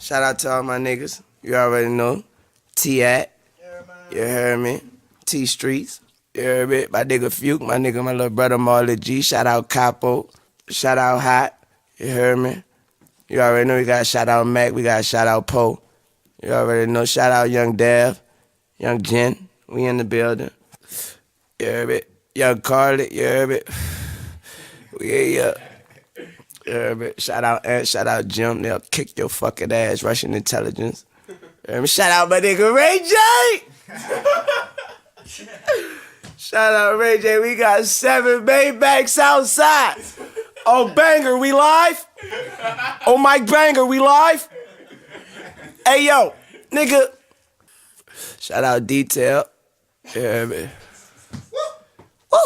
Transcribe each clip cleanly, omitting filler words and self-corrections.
Shout out to all my niggas. You already know. T-At. You heard me. T-Streets. You heard me. My nigga Fuke. My little brother Marley G. Shout out Capo. Shout out Hot. You heard me. You already know we got shout out Mac. We got shout out Poe. You already know. Shout out Young Dev. Young Jen. We in the building. You heard me. Young Carly. You heard me. We yeah. You heard me. Shout out Ant. Shout out Jim. They'll kick your fucking ass. Russian intelligence. You heard me. Shout out my nigga Ray J. Shout out Ray J. We got 7 Maybachs outside. Oh, Banger, we live? Oh, Mike Banger, we live? Hey, yo, nigga. Shout out Detail. Yeah, man. Woo.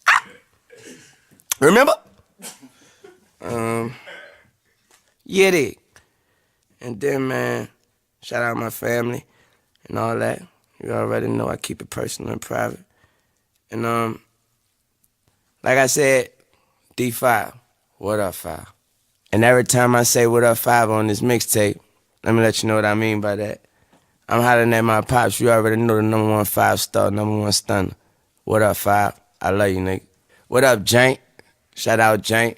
Ah. Remember? Yiddy. And then, man, shout out my family and all that. You already know I keep it personal and private. And, like I said, D5, what up, 5? And every time I say what up, 5 on this mixtape, let me let you know what I mean by that. I'm hollering at my pops. You already know the number 1 5-star, number 1 stunner. What up, 5? I love you, nigga. What up, Jank? Shout out Jank.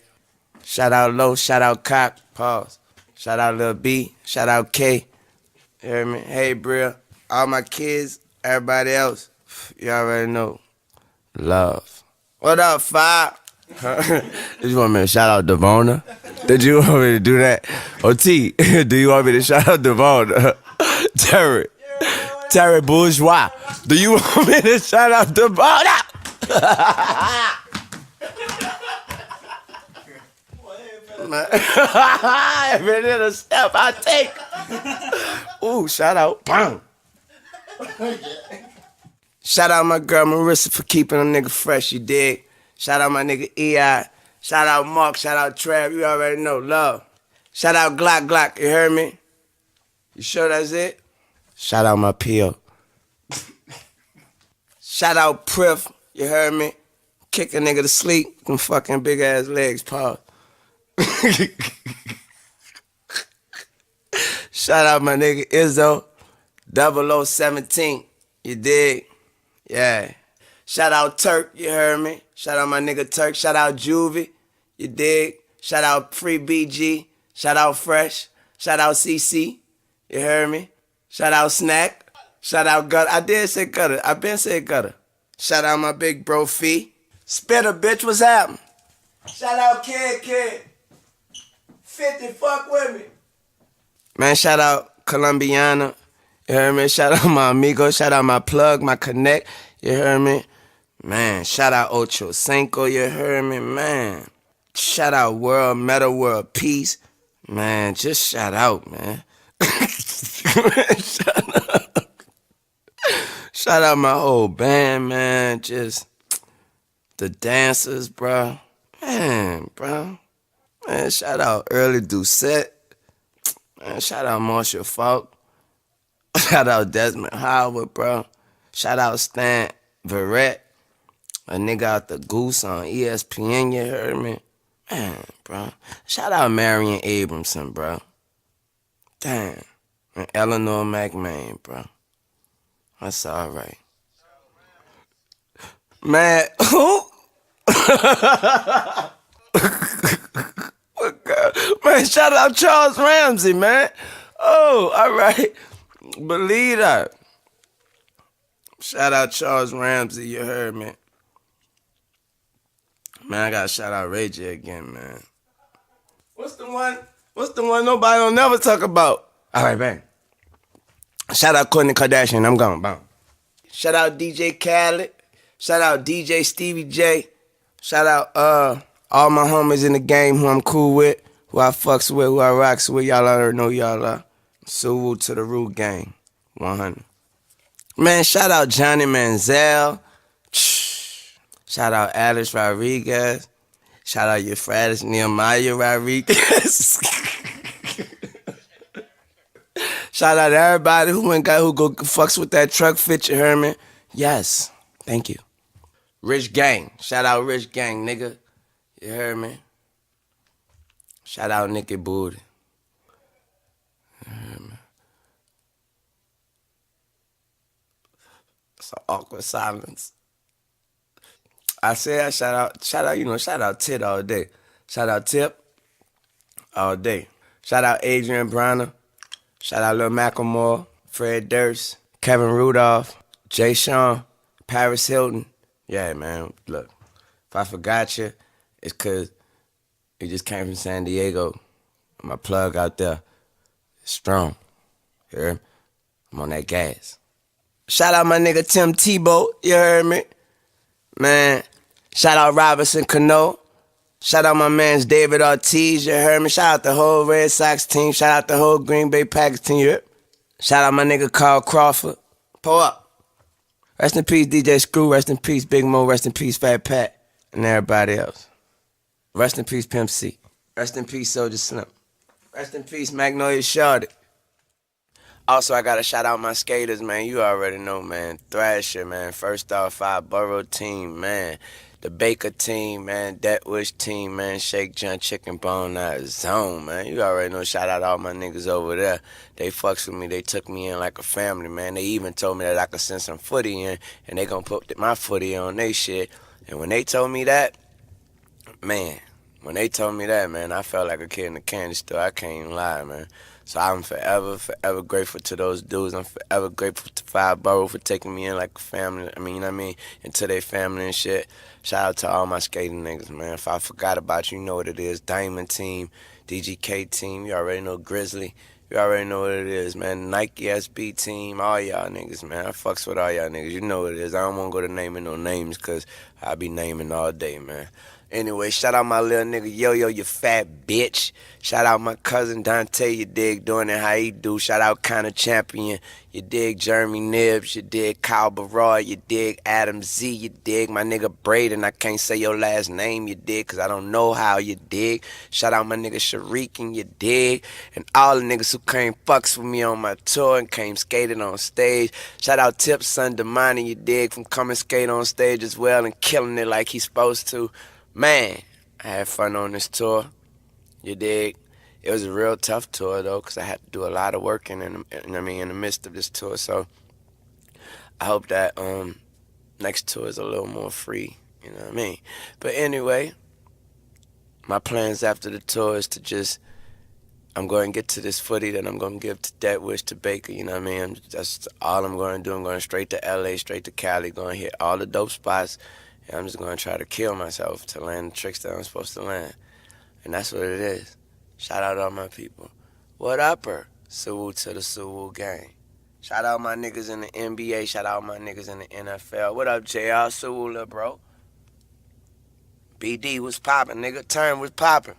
Shout out Low. Shout out Cock. Pause. Shout out Lil B. Shout out K. You hear me? Hey, Brill. All my kids, everybody else. You already know. Love. What up, 5? Did you want me to shout out Devona? Did you want me to do that? T, do you want me to shout out Devona? Terry Bourgeois. Do you want me to shout out Devona? Every little step I take. Ooh, shout out. Bang. Shout out my girl Marissa for keeping a nigga fresh, you dig? Shout out my nigga E.I. Shout out Mark, shout out Trav, you already know, love. Shout out Glock, you heard me? You sure that's it? Shout out my P.O. Shout out Priff, you heard me? Kick a nigga to sleep, them fucking big ass legs, pause. Shout out my nigga Izzo, 0017, you dig? Yeah. Shout out Turk, you heard me? Shout out my nigga Turk. Shout out Juvie, you dig? Shout out Free BG. Shout out Fresh. Shout out CC, you heard me? Shout out Snack. Shout out Gutter. I did say Gutter. I been said Gutter. Shout out my big bro Fee. Spitter, bitch, what's happening? Shout out Kid. 50, fuck with me. Man, shout out Colombiana. You heard me? Shout out my amigo. Shout out my plug, my connect. You heard me? Man, shout out Ocho Cinco. You heard me? Man. Shout out World, Meta World, Peace. Man, just shout out, man. Shout out my whole band, man. Just the dancers, bro. Man, bro. Man, shout out Early Doucette. Man, shout out Marshall Falk. Shout out Desmond Howard, bro. Shout out Stan Verrett. A nigga out the Goose on ESPN, you heard me? Man, bro. Shout out Marion Abramson, bro. Damn. And Eleanor McMahon, bro. That's all right. Man, who? Man, shout out Charles Ramsey, man. Oh, all right. Believe that. Shout out Charles Ramsey, you heard me. Man, I gotta shout out Ray J again, man. What's the one nobody don't never talk about? All right, bang. Shout out Kourtney Kardashian, I'm gone, bang. Shout out DJ Khaled. Shout out DJ Stevie J. Shout out all my homies in the game who I'm cool with, who I fucks with, who I rocks with. Y'all already know y'all are. Salute to the Root Gang, 100. Man, shout out Johnny Manziel. Shout out Alex Rodriguez. Shout out Euphrates Nehemiah Rodriguez. Shout out everybody who go fucks with that truck fit, you heard me? Yes, thank you. Rich Gang. Shout out Rich Gang, nigga. You heard me? Shout out Nicky Booty. So awkward silence. I said I shout out Tit all day. Shout out Tip all day. Shout out Adrian Bronner. Shout out Lil Macklemore, Fred Durst, Kevin Rudolph, Jay Sean, Paris Hilton. Yeah, man, look, if I forgot you, it's because you just came from San Diego. My plug out there is strong. You heard me? I'm on that gas. Shout out my nigga Tim Tebow, you heard me? Man, shout out Robinson Cano. Shout out my mans David Ortiz, you heard me? Shout out the whole Red Sox team. Shout out the whole Green Bay Packers team, you heard? Shout out my nigga Carl Crawford. Pull up. Rest in peace DJ Screw, rest in peace Big Mo, rest in peace Fat Pat, and everybody else. Rest in peace Pimp C. Rest in peace Soulja Slim. Rest in peace Magnolia Shorty. Also, I gotta shout out my skaters, man. You already know, man. Thrasher, man. First off, 5 Borough team, man. The Baker team, man. Deathwish team, man. Shake John Chicken Bone out of zone, man. You already know. Shout out all my niggas over there. They fucks with me. They took me in like a family, man. They even told me that I could send some footy in, and they gonna put my footy on they shit. And when they told me that, man, man, I felt like a kid in a candy store. I can't even lie, man. So I'm forever grateful to those dudes. I'm forever grateful to 5 Borough for taking me in like a family. I mean, you know what I mean? Into their family and shit. Shout out to all my skating niggas, man. If I forgot about you, you know what it is. Diamond team, DGK team, you already know Grizzly. You already know what it is, man. Nike SB team, all y'all niggas, man. I fucks with all y'all niggas. You know what it is. I don't want to go to naming no names because I be naming all day, man. Anyway, shout out my little nigga Yo-Yo, you fat bitch. Shout out my cousin Dante, you dig, doing it how he do. Shout out Kinda Champion, you dig, Jeremy Nibbs, you dig, Kyle Barroy, you dig, Adam Z, you dig, my nigga Braden, I can't say your last name, you dig, cause I don't know how, you dig. Shout out my nigga Sharikin, you dig, and all the niggas who came fucks with me on my tour and came skating on stage. Shout out Tip's son Damani, you dig, from coming skate on stage as well and killing it like he's supposed to. Man, I had fun on this tour, you dig. It was a real tough tour though, cause I had to do a lot of work in the midst of this tour. So I hope that next tour is a little more free, you know what I mean. But anyway, my plans after the tour is to I'm going to get to this footy that I'm going to give to Deathwish, to Baker, you know what I mean. That's all I'm going to do. I'm going straight to LA, straight to Cali, going to hit all the dope spots. And I'm just going to try to kill myself to land the tricks that I'm supposed to land. And that's what it is. Shout out all my people. What upper? Salute to the Sewell gang. Shout out my niggas in the NBA. Shout out my niggas in the NFL. What up, JR Sewell, bro? BD was popping, nigga. Turn was popping.